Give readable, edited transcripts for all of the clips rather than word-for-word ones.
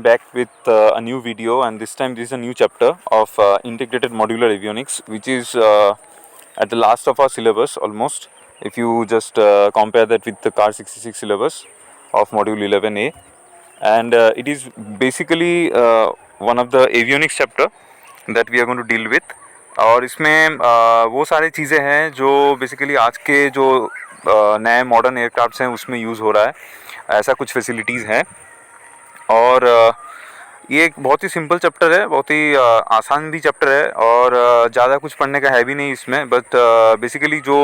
back with a new video, and this time this is a new chapter of integrated modular avionics, which is at the last of our syllabus almost. If you just compare that with the car 66 syllabus of module 11A, and it is basically one of the avionics chapter that we are going to deal with. और इसमें वो सारी चीज़ें हैं जो basically आज के जो नए मॉडर्न एयरक्राफ्ट्स हैं उसमें यूज़ हो रहा है, ऐसा कुछ फैसिलिटीज़ हैं. और ये एक बहुत ही सिंपल चैप्टर है, बहुत ही आसान भी चैप्टर है, और ज़्यादा कुछ पढ़ने का है भी नहीं इसमें. बट बेसिकली जो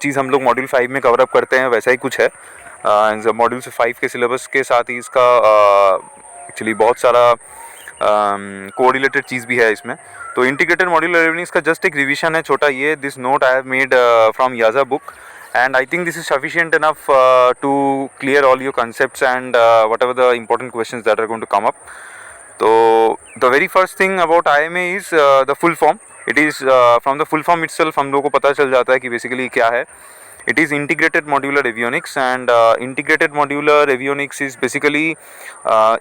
चीज़ हम लोग मॉड्यूल 5 में कवर अप करते हैं वैसा ही कुछ है. मॉड्यूल 5 के सिलेबस के साथ ही इसका एक्चुअली बहुत सारा कोरिलेटेड चीज़ भी है इसमें. तो इंटीग्रेटेड मॉड्यूलर एवियोनिक्स का जस्ट एक रिविजन है छोटा. ये this note I have made from याजा book, and I think this is sufficient enough to clear all your concepts and whatever the important questions that are going to come up. So the very first thing about IMA is the full form. It is from the full form itself हम लोगों को पता चल जाता है कि basically क्या है. It is integrated modular avionics, and integrated modular avionics is basically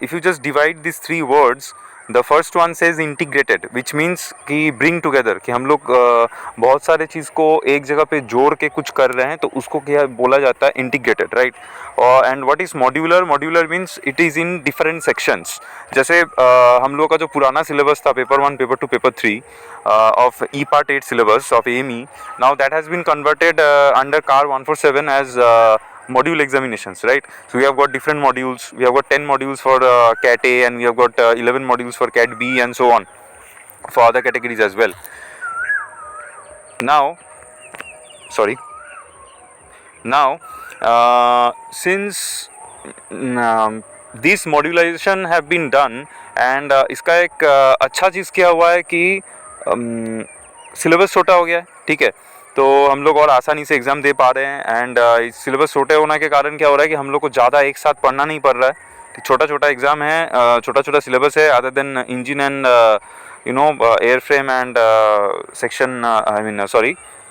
if you just divide these three words, the first one says integrated, which means कि bring together, कि हम लोग बहुत सारे चीज़ को एक जगह पे जोड़ के कुछ कर रहे हैं, तो उसको क्या बोला जाता है, integrated, right? And what is modular? Modular means it is in different sections. जैसे हम लोग का जो पुराना सिलेबस था, paper 1, paper 2, paper 3 of E Part 8 syllabus of AME, now that has been converted under CAR 147 as module examinations, right? So we have got different modules. We have got 10 modules for Cat A, and we have got 11 modules for Cat B, and so on for other categories as well. Now since this modularization have been done, and इसका एक अच्छा चीज़ क्या हुआ है कि syllabus छोटा हो गया है, ठीक है. तो हम लोग और आसानी से एग्ज़ाम दे पा रहे हैं. एंड इस सिलेबस छोटे होने के कारण क्या हो रहा है कि हम लोग को ज़्यादा एक साथ पढ़ना नहीं पड़ रहा है. छोटा छोटा एग्ज़ाम है, छोटा छोटा सिलेबस है, other than engine and air frame and section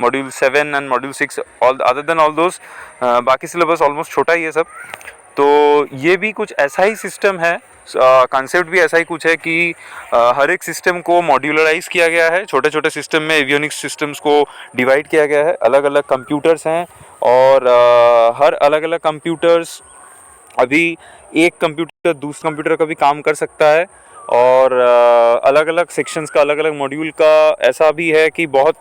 module 7 and module 6, all other than all those बाकी सिलेबस ऑलमोस्ट छोटा ही है सब. तो ये भी कुछ ऐसा ही सिस्टम है, कंसेप्ट भी ऐसा ही कुछ है कि हर एक सिस्टम को मॉड्यूलराइज किया गया है. छोटे छोटे सिस्टम में एवियोनिक्स सिस्टम्स को डिवाइड किया गया है. अलग अलग कंप्यूटर्स हैं, और हर अलग अलग कंप्यूटर्स अभी एक कंप्यूटर दूसरे कंप्यूटर का भी काम कर सकता है. और अलग अलग सेक्शंस का, अलग अलग मॉड्यूल का ऐसा भी है कि बहुत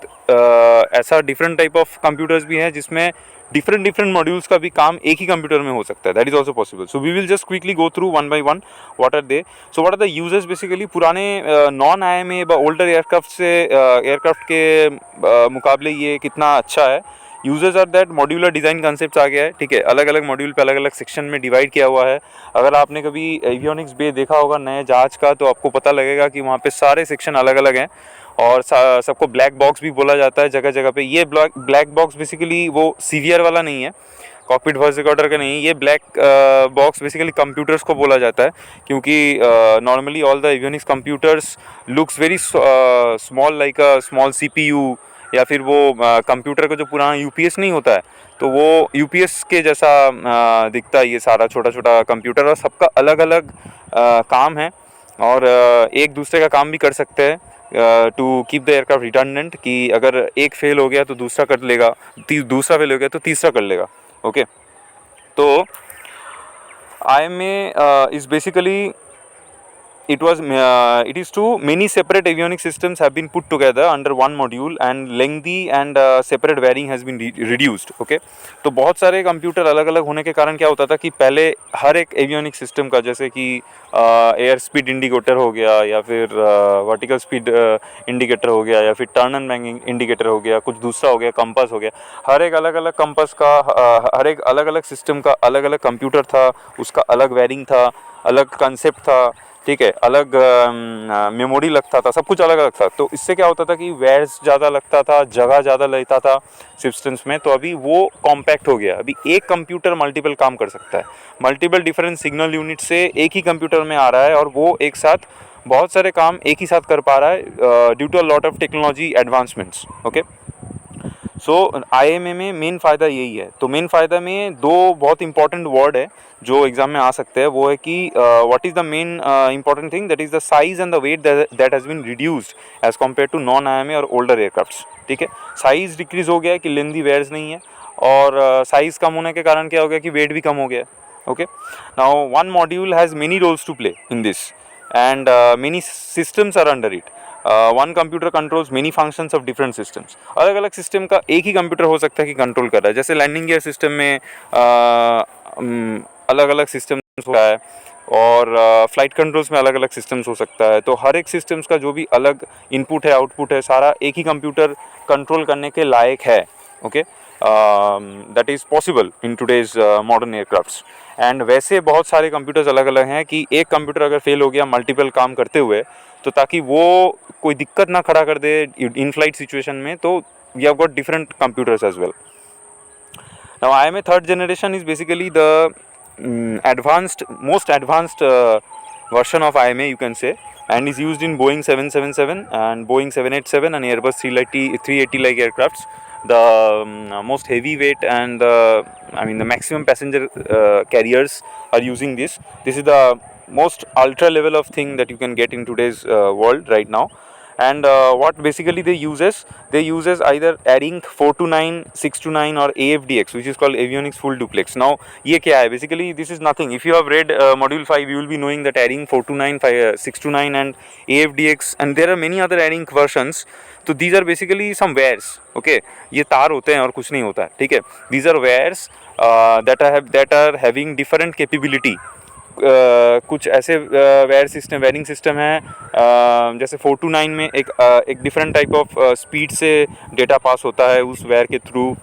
ऐसा डिफरेंट टाइप ऑफ कंप्यूटर्स भी हैं जिसमें डिफरेंट मॉड्यूल्स का भी काम एक ही कंप्यूटर में हो सकता है. That is also possible. So we will just quickly go through one by one what are they. So what are the uses basically. पुराने नॉन IMA ओल्डर एयरक्राफ्ट के मुकाबले ये कितना अच्छा है. Uses are that modular design concept आ गया है, ठीक है. अलग अलग मॉड्यूल पे अलग अलग सेक्शन में डिवाइड किया हुआ है. अगर आपने कभी एवियोनिक्स बे देखा होगा नए जहाज का, तो आपको पता लगेगा कि वहाँ पे सारे सेक्शन अलग अलग हैं, और सबको ब्लैक बॉक्स भी बोला जाता है जगह जगह पे. ये ब्लैक बॉक्स बेसिकली वो सीवियर वाला नहीं है, कॉकपिट वॉइस रिकॉर्डर का नहीं. ये ब्लैक बॉक्स बेसिकली कंप्यूटर्स को बोला जाता है, क्योंकि normally all the avionics computers looks very small, like a small CPU, या फिर वो कंप्यूटर का जो पुराना UPS नहीं होता है, तो वो UPS के जैसा दिखता है ये सारा छोटा छोटा कंप्यूटर. और सबका अलग अलग काम है, और एक दूसरे का काम भी कर सकते हैं to keep the aircraft redundant, कि अगर एक फेल हो गया तो दूसरा कर लेगा, दूसरा फेल हो गया तो तीसरा कर लेगा. ओके. तो IMA is basically it is to many separate avionics systems have been put together under one module, and lengthy and separate varying has been reduced. Okay. तो बहुत सारे कंप्यूटर अलग अलग होने के कारण क्या होता था कि पहले हर एक एवियोनिक सिस्टम का, जैसे कि एयर स्पीड इंडिकेटर हो गया, या फिर वर्टिकल स्पीड इंडिकेटर हो गया, या फिर टर्न एंड बैंगिंग इंडिकेटर हो गया, कुछ दूसरा हो गया, कंपास हो गया. हर एक अलग अलग कंपास का, हर एक अलग अलग सिस्टम का अलग अलग कंप्यूटर था, उसका अलग वेयरिंग था, अलग कंसेप्ट था, ठीक है. अलग मेमोरी लगता था, सब कुछ अलग अलग था. तो इससे क्या होता था कि वेयर्स ज़्यादा लगता था, जगह ज़्यादा लेता था सिस्टम्स में. तो अभी वो कॉम्पैक्ट हो गया. अभी एक कंप्यूटर मल्टीपल काम कर सकता है. मल्टीपल डिफरेंट सिग्नल यूनिट से एक ही कंप्यूटर में आ रहा है, और वो एक साथ बहुत सारे काम एक ही साथ कर पा रहा है due to a lot of technology advancements. Okay. So IMA में मेन फ़ायदा यही है। तो मेन फ़ायदा में दो बहुत इंपॉर्टेंट वर्ड है जो एग्जाम में आ सकते हैं, वो है कि what is the main important thing, that is the size and the weight that has been reduced as compare to non IMA और ओल्डर एयरक्राफ्ट्स। ठीक है, साइज़ डिक्रीज़ हो गया है कि लेंदी वेयर्स नहीं है, और साइज़ कम होने के कारण क्या हो गया कि वेट भी कम हो गया। Okay, now one module has many roles to play in this and many systems are under it. One computer controls many functions of different systems. अलग अलग सिस्टम का एक ही कंप्यूटर हो सकता है कि कंट्रोल कर रहा है। जैसे लैंडिंग गियर सिस्टम में अलग अलग सिस्टम्स होता है, और फ्लाइट कंट्रोल्स में अलग अलग सिस्टम्स हो सकता है। तो हर एक सिस्टम्स का जो भी अलग इनपुट है, आउटपुट है, सारा एक ही कंप्यूटर कंट्रोल करने के लायक है। Okay, that is possible in today's modern aircrafts. And वैसे बहुत सारे कंप्यूटर्स अलग अलग हैं कि एक कंप्यूटर अगर फेल हो गया मल्टीपल काम करते हुए, तो ताकि वो कोई दिक्कत ना खड़ा कर दे इन फ्लाइट सिचुएशन में, तो we have got different computers as well. Now IMA third generation is basically the most advanced version of IMA, you can say, and is used in Boeing 777 and Boeing 787 and Airbus 380 like aircrafts. The most heavyweight and the maximum passenger carriers are using this. This is the most ultra level of thing that you can get in today's world right now. And what basically they use is either ARINC 429, 629 or AFDX, which is called avionics full duplex. Now ये क्या है? Basically this is nothing. If you have read module 5, you will be knowing that ARINC 429, 629 and AFDX, and there are many other ARINC versions. तो these are basically some wares. Okay, ये तार होते हैं और कुछ नहीं होता है। ठीक है, these are wares that are having different capability. कुछ ऐसे वेयरिंग सिस्टम है, जैसे 429 में एक डिफरेंट टाइप ऑफ स्पीड से डेटा पास होता है उस वेयर के थ्रू।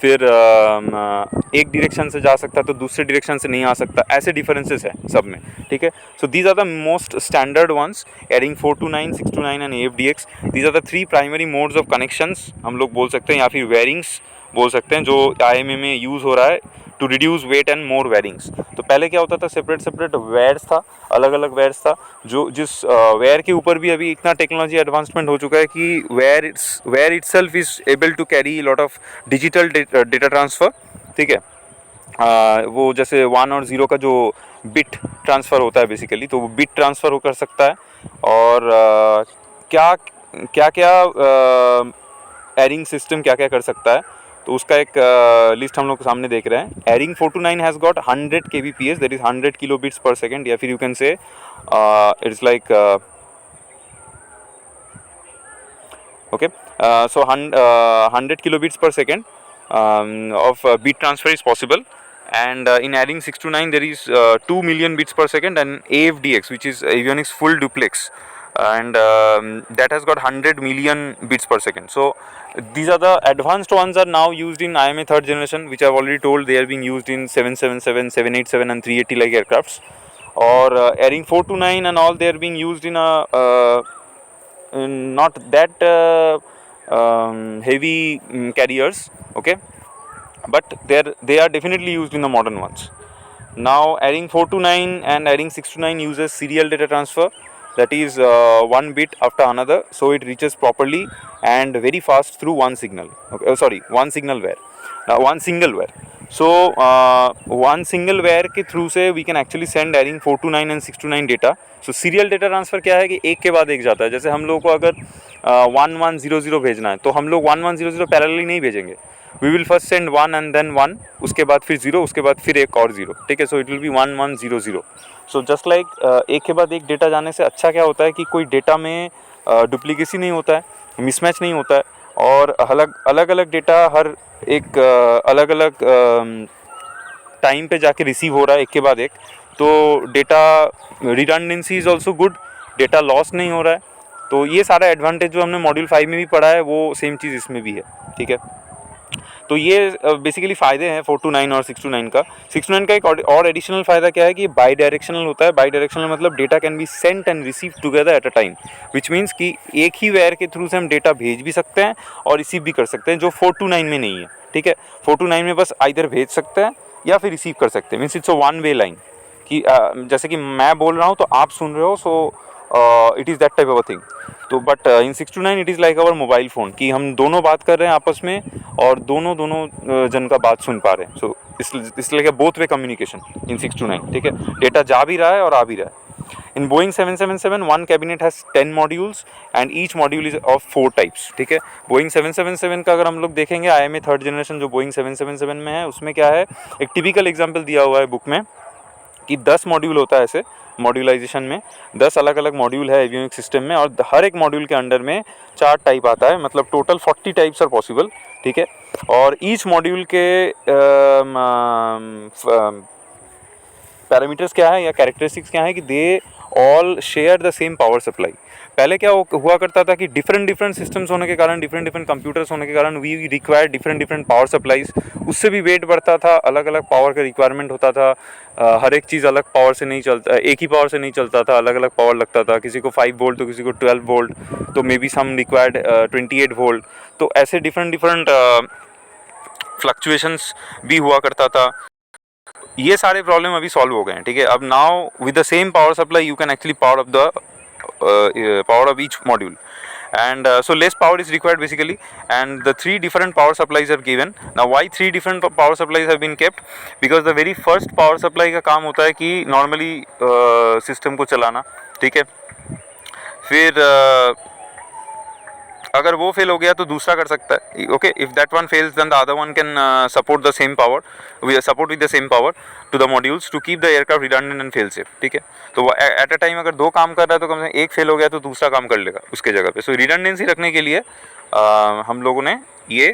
फिर एक डायरेक्शन से जा सकता है तो दूसरे डायरेक्शन से नहीं आ सकता, ऐसे डिफरेंसेस है सब में। ठीक है, so these are the most standard ones, ARINC 429, 629 and AFDX। These are the three primary modes of connections हम लोग बोल सकते हैं, या फिर वेयरिंग्स बोल सकते हैं, जो IMA में यूज़ हो रहा है to reduce weight and more wearings. तो पहले क्या होता था, सेपरेट वेयर्स था, अलग अलग वेयर्स था, जो जिस वेयर के ऊपर भी अभी इतना टेक्नोलॉजी एडवांसमेंट हो चुका है कि wire itself is able to carry lot of digital data transfer. ठीक है, वो जैसे 1 और 0 का जो बिट ट्रांसफ़र होता है बेसिकली, तो वो बिट ट्रांसफ़र कर सकता है। और क्या क्या एयरिंग सिस्टम क्या क्या कर सकता है, तो उसका एक लिस्ट हम लोग सामने देख रहे हैं। ARINC 429 has got 100 kbps, that is 100 kilobits per second, या फिर you can say it's like okay, so 100 kilobits per second of bit transfer is possible. And in ARINC 629 there is 2 million bits per second, and AFDX, which is avionics full duplex, and that has got 100 million bits per second. So these are the advanced ones are now used in IMA third generation, which I have already told they are being used in 777, 787 and 380 like aircrafts. Or ARINC 429 and all, they are being used in a not that heavy carriers, okay, but they are definitely used in the modern ones. Now ARINC 429 and ARINC 629 uses serial data transfer, that is one bit after another, so it reaches properly and very fast through one signal. Okay, one signal wire, one single wire. So one single wire के through से we can actually send ARINC 429 and 629 data. So serial data transfer क्या है कि एक के बाद एक जाता है। जैसे हम लोग को अगर 1100 भेजना है, तो हम लोग 1100 पैरेलली नहीं भेजेंगे, we will first send 1 and then 1, उसके बाद फिर 0, उसके बाद फिर एक और 0। ठीक है, so it will be 1100। So just like एक के बाद एक डेटा जाने से अच्छा क्या होता है कि कोई डेटा में डुप्लीकेसी नहीं होता है, मिसमैच नहीं होता है, और अलग अलग डेटा हर एक अलग अलग टाइम पे जाके रिसीव हो रहा है एक के बाद एक, तो data redundancy is also good, data loss नहीं हो रहा है। तो ये सारा एडवांटेज जो हमने मॉड्यूल 5 में भी पढ़ा है वो सेम चीज़ इसमें भी है। ठीक है, तो ये बेसिकली फ़ायदे हैं 429 और 629 का। 629 का एक और एडिशनल फ़ायदा क्या है कि बाई डायरेक्शनल होता है। बाई डायरेक्शनल मतलब data can be sent and receive together at a time, which means कि एक ही वेयर के थ्रू से हम डेटा भेज भी सकते हैं और रिसीव भी कर सकते हैं, जो 429 में नहीं है। ठीक है, 429 में बस आइदर भेज सकते हैं या फिर रिसीव कर सकते हैं, means it's a one way line, कि जैसे कि मैं बोल रहा हूँ तो आप सुन रहे हो, so it is that type of a thing. तो but in 629 it is like our mobile phone कि हम दोनों बात कर रहे हैं आपस में और दोनों जन का बात सुन पा रहे हैं. सो इसलिए बोथ वे कम्युनिकेशन इन 629. ठीक है, डेटा जा भी रहा है और आ भी रहा है. In Boeing 777, one cabinet has 10 modules and each module is of 4 types. ठीक है, Boeing 777 का अगर हम लोग देखेंगे IMA थर्ड जनरेशन जो Boeing 777 में है उसमें क्या है, एक टिपिकल एग्जांपल दिया हुआ है बुक में कि 10 मॉड्यूल होता है. ऐसे मॉड्यूलाइजेशन में 10 अलग अलग मॉड्यूल है एवियोनिक्स सिस्टम में और हर एक मॉड्यूल के अंडर में 4 टाइप आता है, मतलब टोटल 40 टाइप्स आर पॉसिबल. ठीक है, और ईच मॉड्यूल के पैरामीटर्स क्या है या कैरेक्टरिस्टिक्स क्या है कि they all share the same power supply. पहले क्या हुआ करता था कि डिफरेंट सिस्टम्स होने के कारण, डिफरेंट कंप्यूटर्स होने के कारण we require different power supplies. उससे भी वेट बढ़ता था, अलग अलग पावर का रिक्वायरमेंट होता था. हर एक चीज़ अलग पावर से नहीं चलता, एक ही पावर से नहीं चलता था, अलग अलग पावर लगता था. किसी को 5 वोल्ट तो किसी को 12 वोल्ट, तो may be some required 28 volt. तो ऐसे डिफरेंट फ्लक्चुएशंस भी हुआ करता था. ये सारे प्रॉब्लम अभी सॉल्व हो गए हैं. ठीक है, अब now with the same power supply you can actually power of each module, and so less power is required basically, and the 3 different power supplies are given. Now why 3 different power supplies have been kept? Because the very first power supply का काम होता है कि normally system को चलाना. ठीक है, फिर अगर वो फेल हो गया तो दूसरा कर सकता है. Okay, if that one fails then the other one can support the same power, with the same power to the modules to keep the aircraft redundant and fail safe. ठीक है, तो एट अ टाइम अगर 2 काम कर रहा है तो कम से कम एक फेल हो गया तो दूसरा काम कर लेगा उसके जगह पे. सो रिडंडेंसी रखने के लिए हम लोगों ने ये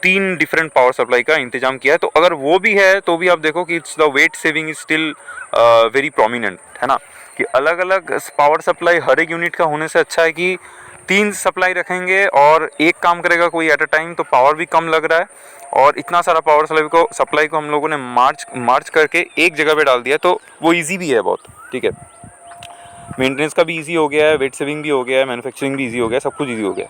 3 डिफरेंट पावर सप्लाई का इंतजाम किया है. तो अगर वो भी है तो भी आप देखो कि it's the weight saving is still very prominent, है ना, कि अलग अलग पावर सप्लाई हर एक यूनिट का होने से अच्छा है कि 3 सप्लाई रखेंगे और एक काम करेगा कोई एट अ टाइम, तो पावर भी कम लग रहा है. और इतना सारा पावर सप्लाई को हम लोगों ने मार्च करके एक जगह पे डाल दिया, तो वो इजी भी है बहुत. ठीक है, मेंटेनेंस का भी इजी हो गया है, वेट सेविंग भी हो गया है, मैन्युफैक्चरिंग भी इजी हो गया, सब कुछ इजी हो गया.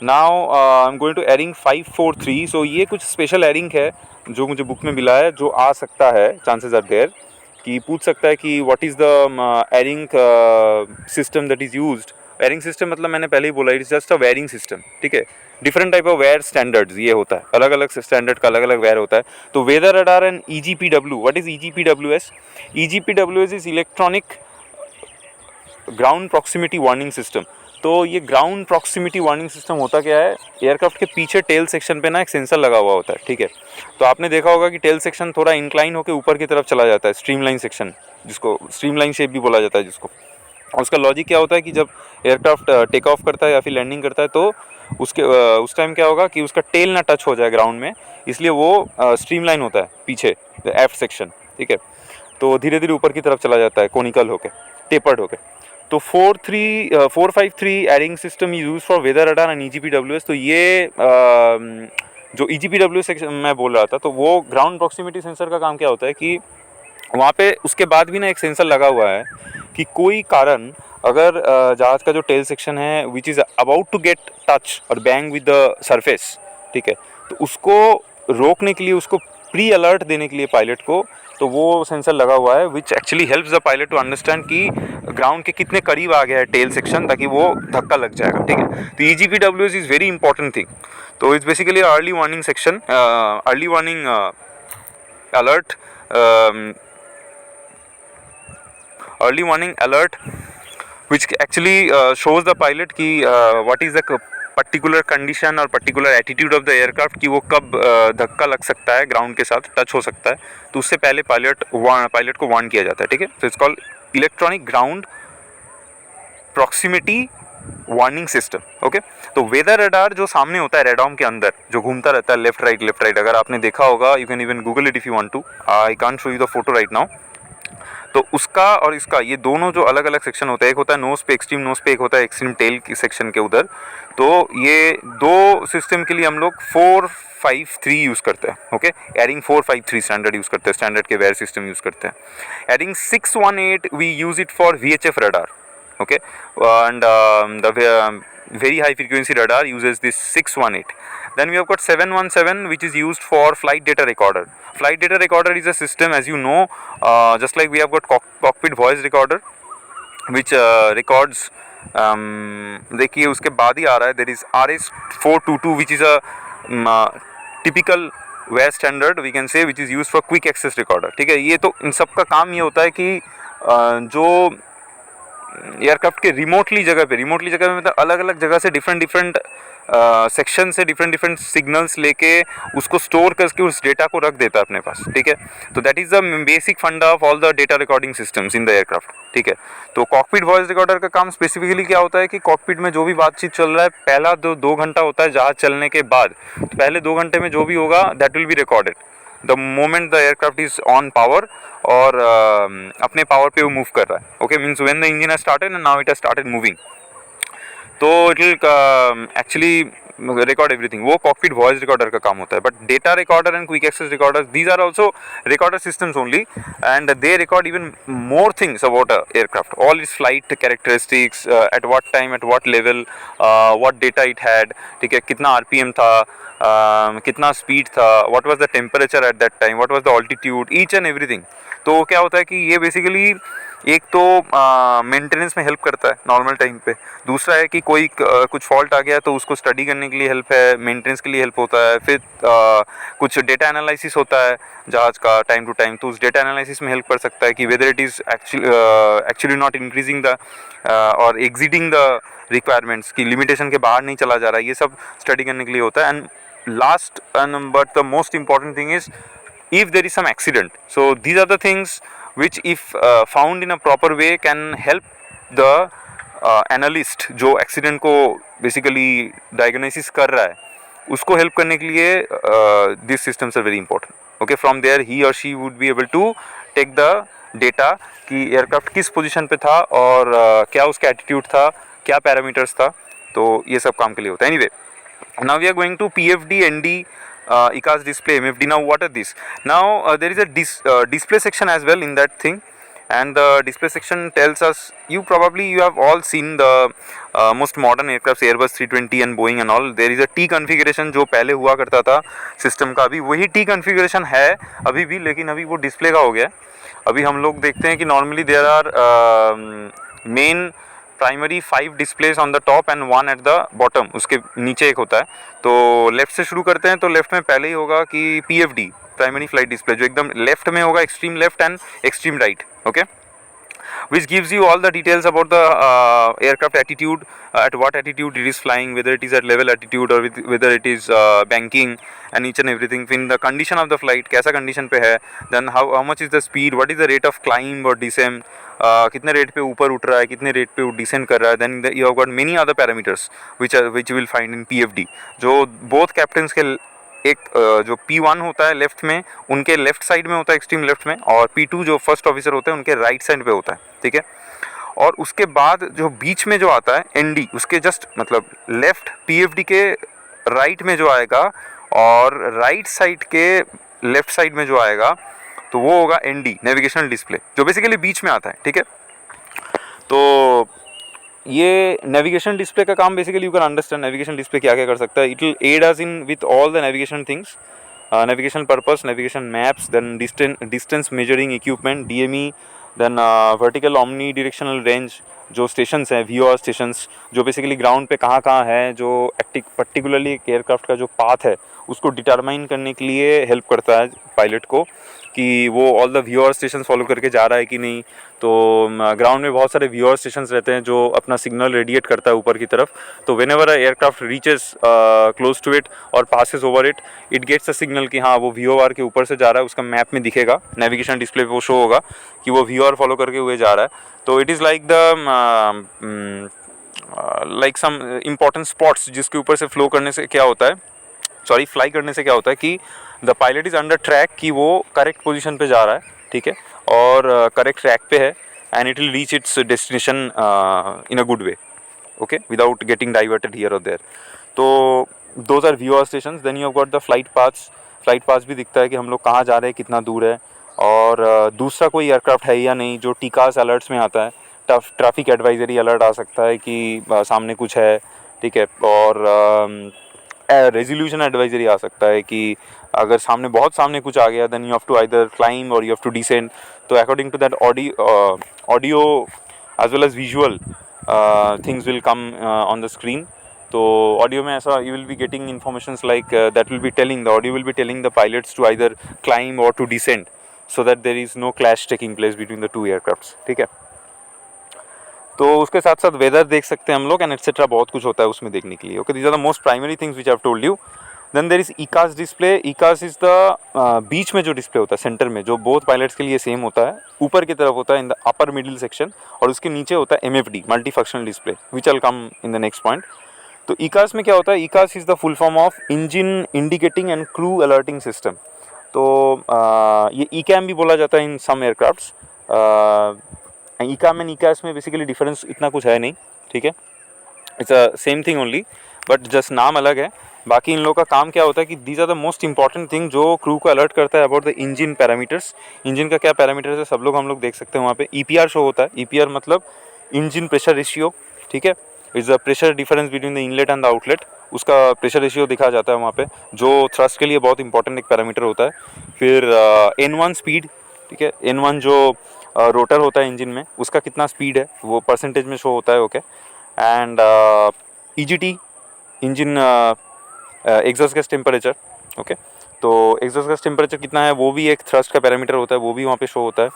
Now I am going to ARINC 543. So ये कुछ स्पेशल एरिंग है जो मुझे बुक में मिला है, जो आ सकता है, चांसेस आर देयर कि पूछ सकता है कि what is the ARINC system that is used. Wiring system मतलब मैंने पहले ही बोला, it's just a wiring system. ठीक है, different type of wire standards ये होता है, अलग अलग स्टैंडर्ड का अलग अलग वेयर होता है. तो weather radar and EGPW. What is EGPWS? EGPWS is electronic ground proximity warning system. तो ये ग्राउंड प्रॉक्सिमिटी वार्निंग सिस्टम होता क्या है, एयरक्राफ्ट के पीछे टेल सेक्शन पे ना एक सेंसर लगा हुआ होता है. ठीक है, तो आपने देखा होगा कि टेल सेक्शन थोड़ा इंक्लाइन होकर ऊपर की तरफ चला जाता है, स्ट्रीमलाइन सेक्शन, जिसको स्ट्रीमलाइन शेप भी बोला जाता है जिसको. उसका लॉजिक क्या होता है कि जब एयरक्राफ्ट टेक ऑफ करता है या फिर लैंडिंग करता है तो उस टाइम क्या होगा कि उसका टेल ना टच हो जाए ग्राउंड में, इसलिए वो स्ट्रीमलाइन होता है पीछे एफ सेक्शन. ठीक है, तो धीरे धीरे ऊपर की तरफ चला जाता है कोनिकल होके, टेपर्ड होके. तो 453 ARINC system is use for weather radar and EGPWS. तो ये जो EGPWS सेक्शन मैं बोल रहा था, तो वो ग्राउंड प्रॉक्सिमिटी सेंसर का काम क्या होता है कि वहाँ पे उसके बाद भी ना एक सेंसर लगा हुआ है कि कोई कारण अगर जहाज़ का जो टेल सेक्शन है which is about to get touch और बैंग विद द सरफेस. ठीक है, तो उसको रोकने के लिए, उसको प्री अलर्ट देने के लिए पायलट को, तो वो सेंसर लगा हुआ है which actually helps the pilot to understand कि ग्राउंड के कितने करीब आ गया है टेल सेक्शन, ताकि वो धक्का लग जाएगा. ठीक है, तो EGPWS is very important thing. तो it's basically early warning section, early warning alert, early warning alert which actually shows the pilot कि what is the particular condition और particular attitude of the aircraft कि वो कब धक्का लग सकता है, ग्राउंड के साथ टच हो सकता है, तो उससे पहले पायलट को वार्न किया जाता है. ठीक है, तो it's called electronic ground proximity warning system. Okay, तो वेदर रडार जो सामने होता है रेडॉम के अंदर, जो घूमता रहता है लेफ्ट राइट, अगर आपने देखा होगा, you can even Google it if you want to, I can't show you the photo right now. तो उसका और इसका, ये दोनों जो अलग अलग सेक्शन होता है, एक होता है नोज पे, एक्सट्रीम नोज पे, एक होता है एक्सट्रीम टेल की सेक्शन के उधर. तो ये दो सिस्टम के लिए हम लोग 453 यूज़ करते हैं. ओके, एरिंग 453 स्टैंडर्ड यूज़ करते हैं, स्टैंडर्ड के वेयर सिस्टम यूज़ करते हैं. ARINC 618 we use it for VHF radar. Okay, and the very high frequency radar uses this 618. Then we have got 717 which is used for flight data recorder. Flight data recorder is a system, as you know, just like we have got cockpit voice recorder, which records देखिए उसके बाद ही आ रहा है, there is RS422 which is a typical wire standard we can say, which is use for quick access recorder. ठीक है, ये तो इन सब का काम ये होता है कि जो एयरक्राफ्ट के रिमोटली जगह पे मतलब अलग अलग जगह से डिफरेंट सेक्शन से डिफरेंट सिग्नल्स लेके उसको स्टोर करके उस डेटा को रख देता है अपने पास. ठीक है, तो दैट इज़ द बेसिक फंडा of all the data recording systems in the aircraft. ठीक है, तो कॉकपिट वॉइस रिकॉर्डर का काम स्पेसिफिकली क्या होता है कि कॉकपिट में जो भी बातचीत चल रहा है पहला 2 घंटा होता है जहाज चलने के बाद, तो पहले 2 घंटे में जो भी होगा that will be recorded the moment the aircraft is on power और अपने पावर पे वो मूव कर रहा है. Okay, means when the engine has started and now it has started moving, तो it will actually record everything. वो cockpit voice recorder का काम होता है. But data recorder and quick access recorder, these are also recorder systems only, and they record even more things about aircraft, all it's flight characteristics, at what time, at what level, what data it had. ठीक है, कितना RPM था, कितना speed था, what was the temperature at that time, what was the altitude, each and everything. तो क्या होता है कि ये बेसिकली एक तो मेंटेनेंस में हेल्प करता है नॉर्मल टाइम पे. दूसरा है कि कोई कुछ फॉल्ट आ गया तो उसको स्टडी करने के लिए हेल्प है, मेंटेनेंस के लिए हेल्प होता है. फिर कुछ डेटा एनालिसिस होता है जहाज का टाइम टू टाइम, तो उस डेटा एनालिसिस में हेल्प कर सकता है कि whether it is actually not increasing the और एग्जीडिंग द रिक्वायरमेंट्स, की लिमिटेशन के बाहर नहीं चला जा रहा है. ये सब स्टडी करने के लिए होता है. And last but the most important thing is if there is some accident. So these are the things which if found in a proper way can help the analyst जो accident को basically diagnosis कर रहा है उसको help करने के लिए these systems are very important. Okay, from there he or she would be able to take the data कि aircraft किस position पे था और क्या उसका attitude था, क्या parameters था, तो ये सब काम के लिए होता है. Anyway, now we are going to PFD, ND, ECAS display, MFD. Now what are these? Now there is a display section as well in that thing, and the display section tells us, you have all seen the most modern aircrafts, Airbus 320 and Boeing and all. There is a T configuration जो पहले हुआ करता था system का, अभी वही T configuration है अभी भी, लेकिन अभी वो डिस्प्ले का हो गया. अभी हम लोग देखते हैं कि normally there are main primary 5 displays on the top and 1 at the bottom, उसके नीचे एक होता है. तो लेफ्ट से शुरू करते हैं, तो लेफ्ट में पहले ही होगा कि PFD, प्राइमरी फ्लाइट डिस्प्ले, जो एकदम लेफ्ट में होगा, extreme left and extreme right. Okay, which gives you all the details about the aircraft attitude, at what attitude it is flying, whether it is at level attitude or whether it is banking, and each and everything. In the condition of the flight, कैसा condition पे है, then how much is the speed, what is the rate of climb or descent, कितने rate पे ऊपर उठ रहा है, कितने रेट पे डिसेंड कर रहा है. Then you have got many other parameters which you will find in PFD, जो बोथ कैप्टन्स के एक जो P1 होता है लेफ्ट में, उनके लेफ्ट साइड में होता है, एक्सट्रीम लेफ्ट में, और P2 जो फर्स्ट ऑफिसर होते हैं उनके राइट साइड पे होता है. ठीक है, और उसके बाद जो बीच में जो आता है ND, उसके जस्ट मतलब लेफ्ट PFD के राइट में जो आएगा और राइट साइड के लेफ्ट साइड में जो आएगा, तो वो होगा ND, नेविगेशनल डिस्प्ले, जो बेसिकली बीच में आता है. ठीक है, तो ये नेविगेशन डिस्प्ले का काम basically you can understand navigation display क्या क्या कर सकता है. It will aid us in with all the navigation things, navigation purpose, navigation maps, then distance measuring equipment, DME, then vertical omni directional range, जो stations हैं, VOR stations, जो basically ground पे कहाँ कहाँ है, जो पर्टिकुलरली एयरक्राफ्ट का जो पाथ है उसको डिटरमाइन करने के लिए हेल्प करता है पायलट को कि वो all the VOR station follow करके जा रहा है कि नहीं. तो ग्राउंड में बहुत सारे VOR स्टेशन रहते हैं जो अपना सिग्नल रेडिएट करता है ऊपर की तरफ. तो whenever aircraft reaches close to it और passes over it, it gets a signal कि हाँ वो VOR के ऊपर से जा रहा है, उसका मैप में दिखेगा, नेविगेशन डिस्प्ले पे वो शो होगा कि वो VOR फॉलो करके हुए जा रहा है. तो it is like the like some important spots जिसके ऊपर से फ्लो करने से क्या होता है, फ्लाई करने से क्या होता है कि the pilot is under track कि वो करेक्ट पोजीशन पे जा रहा है. ठीक है, और करेक्ट ट्रैक पे है, and it will reach its destination in a good way. Okay, without getting diverted here और देयर. तो those are VOR station. Then you have got the flight paths भी दिखता है कि हम लोग कहाँ जा रहे हैं, कितना दूर है, और दूसरा कोई एयरक्राफ्ट है या नहीं, जो TCAS अलर्ट्स में आता है. ट्रैफिक एडवाइजरी अलर्ट आ सकता है कि सामने कुछ है. ठीक है, और रेजोल्यूशन एडवाइजरी आ सकता है कि अगर बहुत सामने कुछ आ गया, then you have to either climb or you have to descend. तो according to that audio as well as visual things will come on the screen. तो ऑडियो में ऐसा you will be getting informations like that will be telling the audio will be telling the pilots to either climb or to descend, so that there is no clash taking place between the two aircrafts. ठीक है, तो उसके साथ साथ weather देख सकते हैं हम लोग एंड एटसेट्रा, बहुत कुछ होता है उसमें देखने के लिए. Okay, these are the most primary things which I have told you. Then there is EICAS display. EICAS is the बीच में जो डिस्प्ले होता है सेंटर में, जो बोथ पायलट्स के लिए सेम होता है, ऊपर की तरफ होता है in the upper middle section, और उसके नीचे होता है MFD, multi functional display, which will come in the next point. तो ईकास में क्या होता है? ईकास is the full form of engine indicating and crew alerting system. तो ये ईकैम भी बोला जाता है इन सम एयरक्राफ्ट्स. ईकाम एंड ईकास में बेसिकली डिफरेंस इतना कुछ है नहीं, ठीक है, it's a same thing only, but just नाम अलग है. बाकी इन लोगों का काम क्या होता है कि these are the most important thing जो क्रू को अलर्ट करता है about the engine parameters. Engine का क्या पैरामीटर्स है सब लोग हम लोग देख सकते हैं वहाँ पे. EPR शो होता है. EPR मतलब इंजन प्रेशर रेशियो, ठीक है, is the pressure difference between the inlet and the outlet. उसका प्रेशर रेशियो दिखा जाता है वहाँ पे, जो थ्रस्ट के लिए बहुत इंपॉर्टेंट एक पैरामीटर होता है. फिर N1 स्पीड, ठीक है, N1 जो रोटर होता है इंजन में, उसका कितना स्पीड है वो परसेंटेज में शो होता है. Okay, and EGT, engine exhaust gas temperature. Okay, तो एग्जॉस्ट गैस टेम्परेचर कितना है वो भी एक थ्रस्ट का पैरामीटर होता है, वो भी वहाँ पे शो होता है.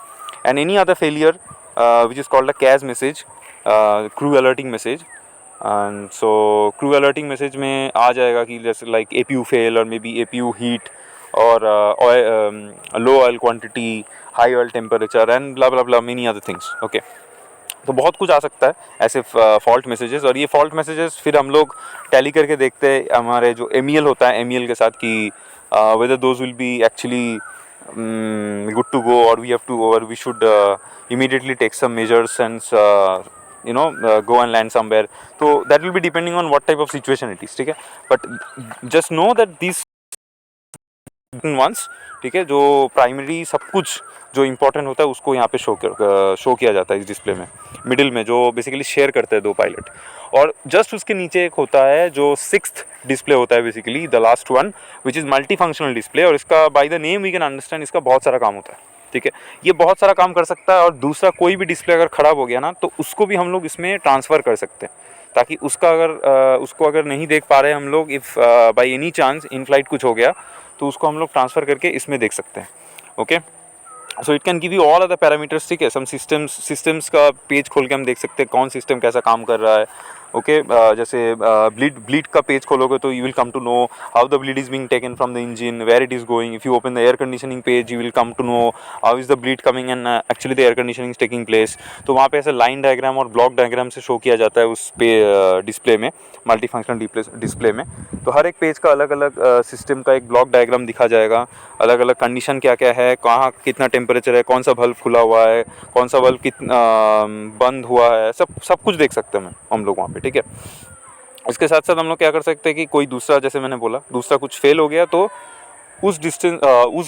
And any other failure which is called a CAS message, crew alerting message. And so crew alerting message में आ जाएगा कि जैसे लाइक APU फेल और मे बी APU हीट और low oil quantity, high oil temperature and blah blah blah many other things. Okay, तो बहुत कुछ आ सकता है ऐसे फॉल्ट मैसेजेस. और ये फॉल्ट मैसेजेस फिर हम लोग टैली करके देखते हैं हमारे जो MEL होता है, MEL के साथ, कि whether those will be actually good to go or we have to or we should immediately take some measures and go and land somewhere. So that will be depending on what type of situation it is. ठीक है, but just know that these ones, ठीक है, जो primary सब कुछ जो important होता है उसको यहाँ पे शो किया जाता है इस डिस्प्ले में, मिडिल में, जो बेसिकली शेयर करते हैं दो पायलट. और जस्ट उसके नीचे एक होता है जो 6th डिस्प्ले होता है, basically the last one, which is multi functional display. और इसका by the name we can understand इसका बहुत सारा काम होता है. ठीक है, ये बहुत सारा काम कर सकता है. और दूसरा कोई भी डिस्प्ले अगर ख़राब हो गया ना, तो उसको भी हम लोग इसमें ट्रांसफ़र कर सकते हैं, ताकि उसका उसको अगर नहीं देख पा रहे हम लोग, if by any chance in flight कुछ हो गया, तो उसको हम लोग ट्रांसफ़र करके इसमें देख सकते हैं. Okay, so it can give you all other parameters. ठीक है, सम सिस्टम्स का पेज खोल के हम देख सकते हैं कौन सिस्टम कैसा काम कर रहा है. ओके, जैसे ब्लीड का पेज खोलोगे तो you will come to know how the bleed is being taken from the engine, where it is going. If you open the air conditioning page you will come to know how is the bleed coming and actually the air conditioning is taking place. तो वहाँ पे ऐसे line diagram और block diagram से show किया जाता है उस पे डिस्प्ले में, मल्टी फंक्शनल डिस्प्ले में. तो हर एक पेज का अलग अलग सिस्टम का एक ब्लॉक डायग्राम दिखा जाएगा, अलग अलग कंडीशन क्या क्या है, कहाँ कितना टेम्परेचर है, कौन सा बल्ब खुला हुआ है, कौन सा बल्ब कितना बंद हुआ है, सब कुछ देख सकते हैं हम लोग वहाँ पे. ठीक है, इसके साथ साथ हम लोग क्या कर सकते हैं कि कोई दूसरा, जैसे मैंने बोला, दूसरा कुछ फेल हो गया तो उस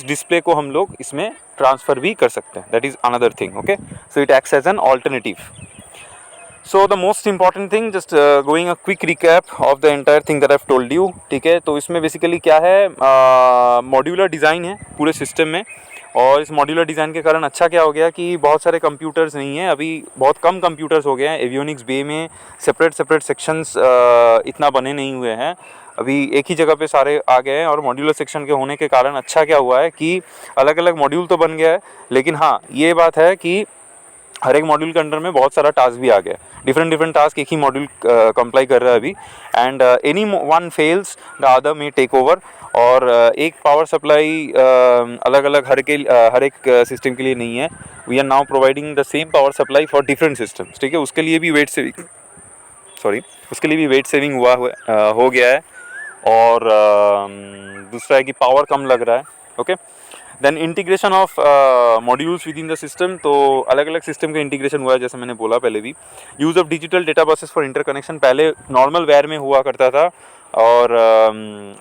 डिस्प्ले को हम लोग इसमें ट्रांसफ़र भी कर सकते हैं. That is another thing. Okay, so it acts as an alternative. So the most important thing, just going a quick recap of the entire thing that I have told you. ठीक है, तो इसमें basically क्या है, modular design है पूरे system में. और इस मॉड्यूलर डिज़ाइन के कारण अच्छा क्या हो गया कि बहुत सारे कंप्यूटर्स नहीं हैं अभी, बहुत कम कंप्यूटर्स हो गए हैं. एवियोनिक्स बे में सेपरेट सेक्शंस इतना बने नहीं हुए हैं अभी, एक ही जगह पे सारे आ गए हैं. और मॉड्यूलर सेक्शन के होने के कारण अच्छा क्या हुआ है कि अलग अलग मॉड्यूल तो बन गया है, लेकिन हाँ ये बात है कि हर एक मॉड्यूल के अंडर में बहुत सारा टास्क भी आ गया. डिफरेंट टास्क एक ही मॉड्यूल कंप्लाई कर रहा है अभी. And any one fails the other may take over. और एक पावर सप्लाई अलग अलग हर एक सिस्टम के लिए नहीं है. We are now providing the same power supply for different systems. ठीक है, उसके लिए भी वेट सेविंग हो गया है. और दूसरा है कि पावर कम लग रहा है. Okay, then integration of modules within the system. तो अलग अलग सिस्टम का इंटीग्रेशन हुआ है, जैसे मैंने बोला पहले भी. Use of digital data buses for interconnection. पहले नॉर्मल वायर में हुआ करता था और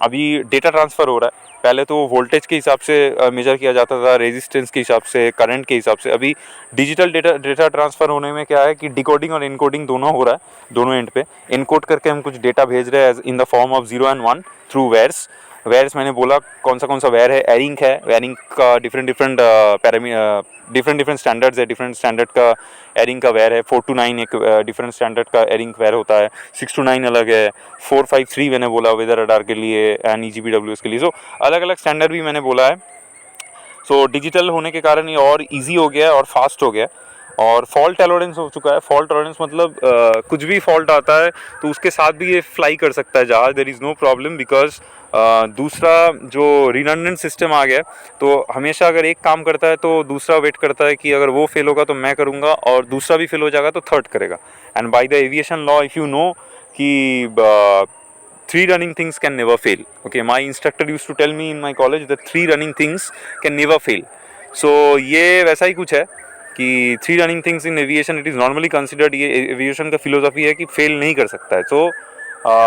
अभी डेटा ट्रांसफ़र हो रहा है. पहले तो वोल्टेज के हिसाब से मेजर किया जाता था, रेजिस्टेंस के हिसाब से, करंट के हिसाब से. अभी डिजिटल डेटा ट्रांसफ़र होने में क्या है कि डिकोडिंग और इनकोडिंग दोनों हो रहा है, दोनों एंड पे. इनकोड करके हम कुछ डेटा भेज रहे हैं in the form of 0 and 1 through wires. वेयर्स मैंने बोला कौन सा वेयर है, एरिंग है, एरिंग का डिफरेंट डिफरेंट स्टैंडर्ड्स है, डिफरेंट स्टैंडर्ड का एरिंग का वेयर है। 4 to 9 एक डिफरेंट स्टैंडर्ड का एरिंग वेयर होता है, 6 to 9 अलग है, 453 मैंने बोला वेदर रडार के लिए एंड EGPWS के लिए। सो अलग अलग स्टैंडर्ड भी मैंने बोला है। सो डिजिटल होने के कारण ये और इजी हो गया है और फास्ट हो गया है, और फॉल्ट टॉलरेंस हो चुका है। फॉल्ट टॉलरेंस मतलब कुछ भी फॉल्ट आता है तो उसके साथ भी ये फ्लाई कर सकता है जहाज, there is no problem, because दूसरा जो रिडंडेंट सिस्टम आ गया तो हमेशा अगर एक काम करता है तो दूसरा वेट करता है कि अगर वो फेल होगा तो मैं करूँगा, और दूसरा भी फेल हो जाएगा तो थर्ड करेगा। And by the aviation law if you know कि three running things can never fail. Okay, my instructor used to tell me in my college that 3 running things can never fail. So ये वैसा ही कुछ है कि 3 running things in aviation it is normally considered, ये aviation का philosophy है कि fail नहीं कर सकता है। सो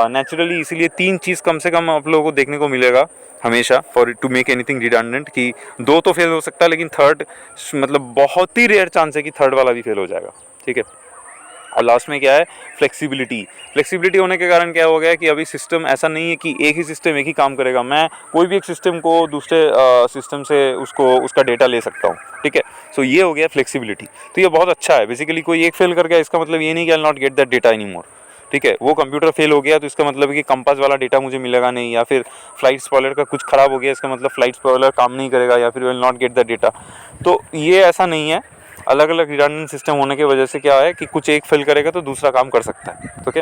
नेचुरली इसीलिए 3 चीज़ कम से कम आप लोगों को देखने को मिलेगा हमेशा for to make anything redundant, कि 2 तो फेल हो सकता है लेकिन थर्ड मतलब बहुत ही रेयर चांस है कि थर्ड वाला भी फेल हो जाएगा। ठीक है, और लास्ट में क्या है, फ्लेक्सिबिलिटी। फ्लेक्सिबिलिटी होने के कारण क्या हो गया कि अभी सिस्टम ऐसा नहीं है कि एक ही सिस्टम एक ही काम करेगा, मैं कोई भी एक सिस्टम को दूसरे सिस्टम से उसका डेटा ले सकता हूँ। ठीक है, सो ये हो गया फ्लेक्सिबिलिटी। तो ये बहुत अच्छा है। बेसिकली कोई एक फेल कर गया इसका मतलब ये नहीं कि I not get that data any more. ठीक है, वो कंप्यूटर फेल हो गया तो इसका मतलब है कि कंपास वाला डेटा मुझे मिलेगा नहीं, या फिर फ्लाइट स्पॉइलर का कुछ खराब हो गया इसका मतलब फ्लाइट स्पॉइलर काम नहीं करेगा, या फिर will not get the data. तो ये ऐसा नहीं है। अलग अलग रिडंडेंट सिस्टम होने की वजह से क्या है कि कुछ एक फेल करेगा तो दूसरा काम कर सकता है। ओके,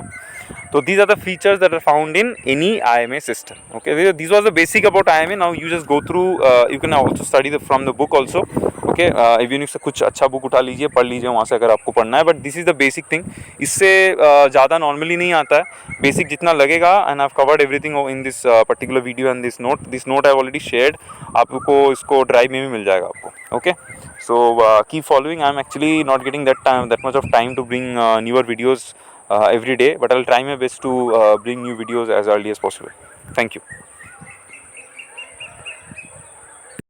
तो these are the features that are found in any IMA system. Okay, this was the basic about IMA. Now you just go through, you can also study from the book also. Okay, avionics से कुछ अच्छा book उठा लीजिए, पढ़ लीजिए वहाँ से अगर आपको पढ़ना है, but this is the basic thing. इससे ज़्यादा नॉर्मली नहीं आता है, बेसिक जितना लगेगा। And I have covered everything in this particular video and this note I have already shared. आपको इसको ड्राइव में भी मिल जाएगा आपको। Okay, so keep following. I'm actually not getting that much of time to bring newer videos every day, but I'll try my best to bring new videos as early as possible. Thank you.